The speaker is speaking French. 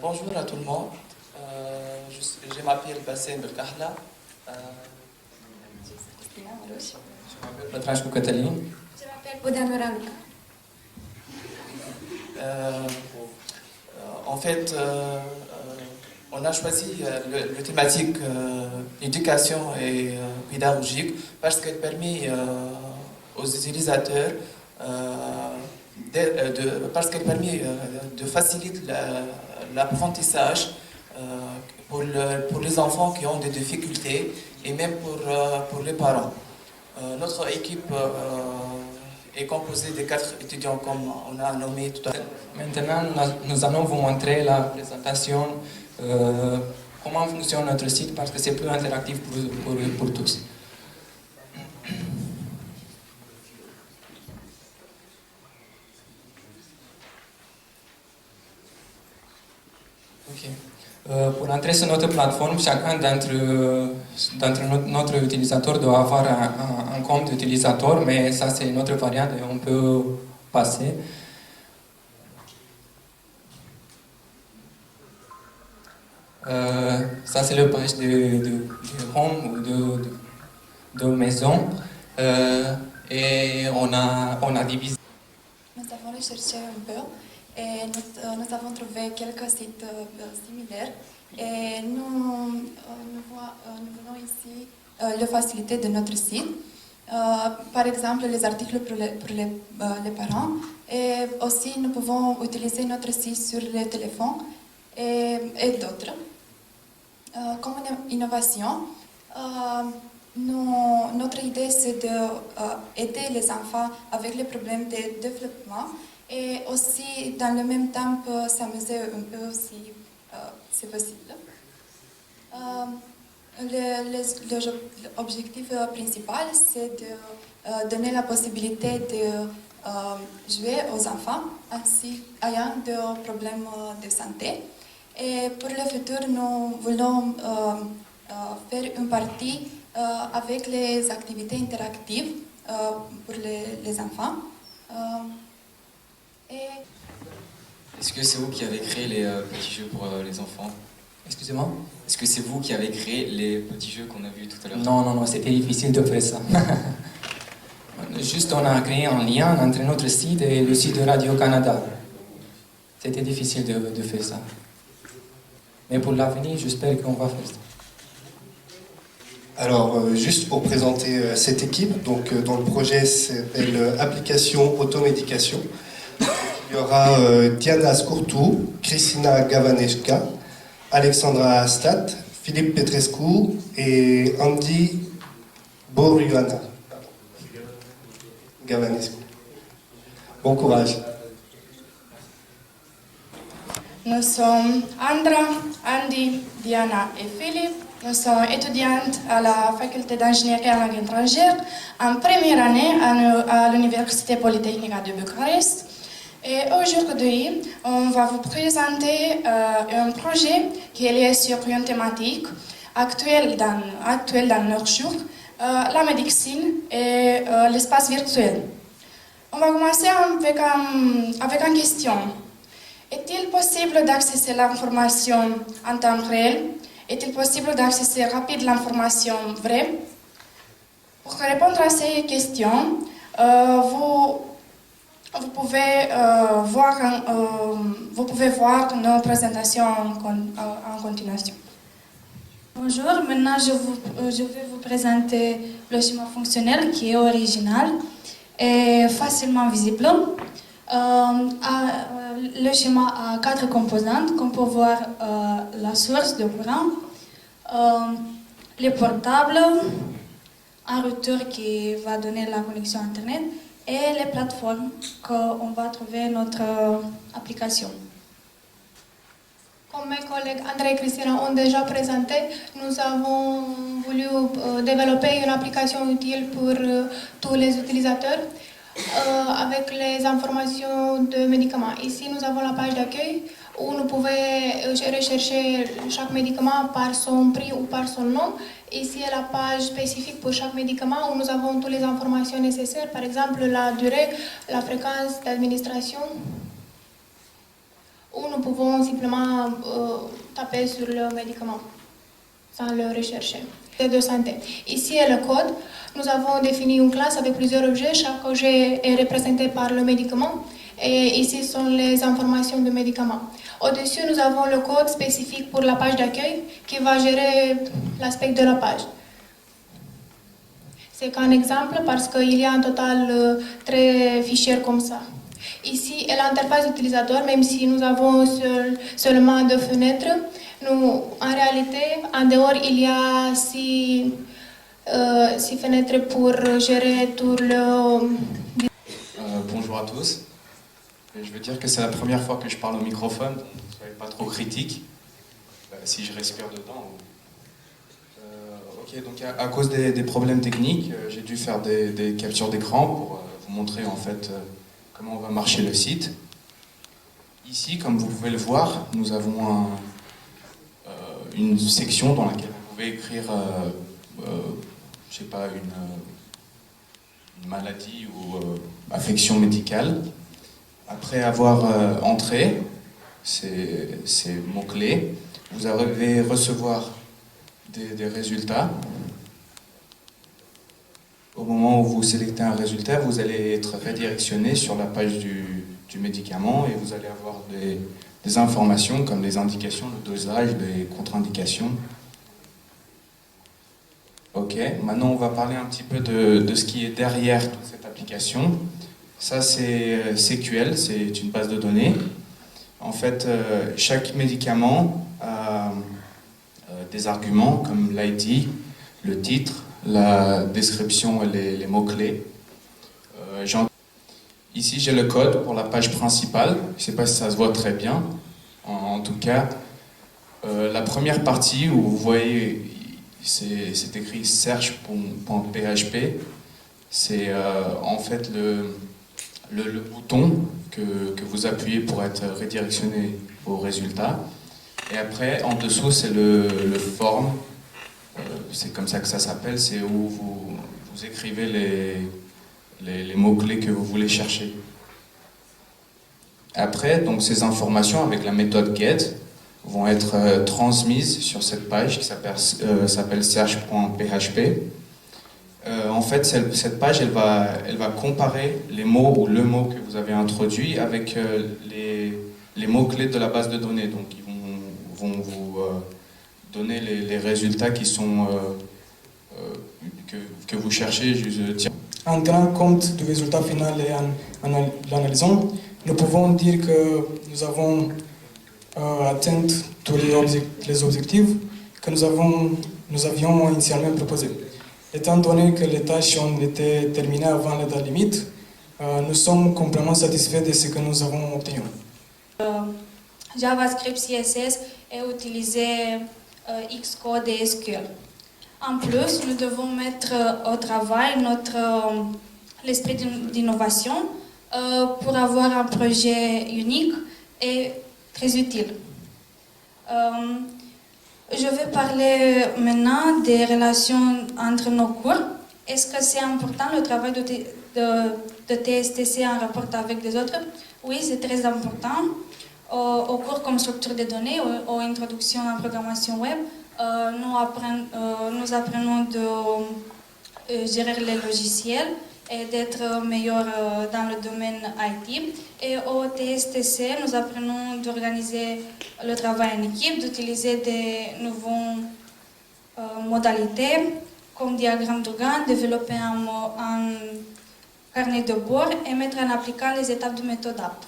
Bonjour à tout le monde. Je m'appelle Bassem Belkahla. Je m'appelle Patrascu Cătălin. Je m'appelle Boudan Raluca. En fait, on a choisi le thématique éducation et pédagogique parce qu'elle permet aux utilisateurs parce qu'elle permet de faciliter l'apprentissage pour les enfants qui ont des difficultés et même pour les parents. Notre équipe est composée de 4 étudiants comme on a nommé tout à l'heure. Maintenant, nous allons vous montrer la présentation, comment fonctionne notre site parce que c'est plus interactif pour tous. Okay. Pour entrer sur notre plateforme, chacun d'entre notre utilisateur doit avoir un compte utilisateur, mais ça c'est notre variante et on peut passer. Ça c'est le page de home ou de maison et on a divisé. Nous avons recherché un peu et nous avons trouvé quelques sites similaires et nous voulons ici la facilité de notre site. Par exemple, les articles pour les parents et aussi nous pouvons utiliser notre site sur le téléphone et d'autres. Comme une innovation, notre idée c'est d'aider les enfants avec les problèmes de développement et aussi dans le même temps s'amuser un peu si c'est possible. L'objectif principal c'est de donner la possibilité de jouer aux enfants ainsi ayant des problèmes de santé. Et pour le futur, nous voulons faire une partie avec les activités interactives pour les enfants. Est-ce que c'est vous qui avez créé les petits jeux pour les enfants? Excusez-moi? Est-ce que c'est vous qui avez créé les petits jeux qu'on a vus tout à l'heure? Non, c'était difficile de faire ça. Juste, on a créé un lien entre notre site et le site de Radio-Canada. C'était difficile de faire ça. Mais pour l'avenir, j'espère qu'on va faire ça. Alors, juste pour présenter cette équipe, donc, dont le projet s'appelle Application Automédication, il y aura Diana Scourtou, Christina Gavanesca, Alexandra Stat, Philippe Petrescu et Andy Boruana. Gavanescu. Bon courage. Nous sommes Andra, Andy, Diana et Philippe. Nous sommes étudiantes à la faculté d'ingénierie en langue étrangère en première année à l'Université Polytechnique de Bucarest. Et aujourd'hui, on va vous présenter un projet qui est lié sur une thématique actuelle dans nos jours, la médecine et l'espace virtuel. On va commencer avec une question. Est-il possible d'accéder à l'information en temps réel? Est-il possible d'accéder rapide l'information vraie? Pour répondre à ces questions, vous pouvez voir nos présentations en continuation. Bonjour, maintenant je vais vous présenter le schéma fonctionnel qui est original et facilement visible. Le schéma a 4 composantes, comme peut voir la source de courant, les portables, un routeur qui va donner la connexion Internet et les plateformes qu'on va trouver notre application. Comme mes collègues André et Christina ont déjà présenté, nous avons voulu développer une application utile pour tous les utilisateurs avec les informations de médicaments. Ici, nous avons la page d'accueil où nous pouvons rechercher chaque médicament par son prix ou par son nom. Ici est la page spécifique pour chaque médicament où nous avons toutes les informations nécessaires, par exemple la durée, la fréquence d'administration, où nous pouvons simplement taper sur le médicament sans le rechercher. De santé. Ici est le code. Nous avons défini une classe avec plusieurs objets. Chaque objet est représenté par le médicament. Et ici sont les informations du médicament. Au-dessus, nous avons le code spécifique pour la page d'accueil qui va gérer l'aspect de la page. C'est qu'un exemple parce qu'il y a un total 13 fichiers comme ça. Ici est l'interface utilisateur, même si nous avons seulement 2 fenêtres. Nous, en réalité, en dehors, il y a 6 fenêtres pour gérer tout le... Bonjour à tous. Je veux dire que c'est la première fois que je parle au microphone, donc ne soyez pas trop critiques. Si je respire dedans. Ok, donc à cause des problèmes techniques, j'ai dû faire des captures d'écran pour vous montrer en fait comment va marcher le site. Ici, comme vous pouvez le voir, nous avons une section dans laquelle vous pouvez écrire, je sais pas, une maladie ou affection médicale. Après avoir entré ces mots-clés, vous allez recevoir des résultats. Au moment où vous sélectez un résultat, vous allez être redirectionné sur la page du médicament et vous allez avoir des informations comme les indications, le dosage, les contre-indications. Ok, maintenant on va parler un petit peu de ce qui est derrière toute cette application. Ça c'est SQL, c'est une base de données. En fait, chaque médicament a des arguments comme l'ID, le titre, la description et les mots-clés. Ici j'ai le code pour la page principale, je ne sais pas si ça se voit très bien. En tout cas, la première partie où vous voyez, c'est écrit search.php, c'est en fait le bouton que vous appuyez pour être redirectionné au résultat. Et après, en dessous, c'est le form, c'est comme ça que ça s'appelle, c'est où vous écrivez les mots-clés que vous voulez chercher. Après, donc, ces informations avec la méthode get vont être transmises sur cette page qui s'appelle search.php. En fait, cette page, elle va comparer les mots ou le mot que vous avez introduit avec les mots-clés de la base de données. Donc, ils vont vous donner les résultats qui sont, que vous cherchez. En tenant compte du résultat final et en l'analysant, nous pouvons dire que nous avons atteint tous les objectifs que nous avions initialement proposés. Étant donné que les tâches ont été terminées avant la date limite, nous sommes complètement satisfaits de ce que nous avons obtenu. JavaScript, CSS et utiliser Xcode et SQL. En plus, nous devons mettre au travail l'esprit d'innovation pour avoir un projet unique et très utile. Je vais parler maintenant des relations entre nos cours. Est-ce que c'est important le travail de TSTC en rapport avec les autres? Oui, c'est très important. Au cours comme structure de données ou introduction en programmation web, nous apprenons de gérer les logiciels et d'être meilleurs dans le domaine IT. Et au TSTC, nous apprenons d'organiser le travail en équipe, d'utiliser des nouvelles modalités comme diagramme de Gantt, développer un carnet de bord et mettre en application les étapes de méthode app.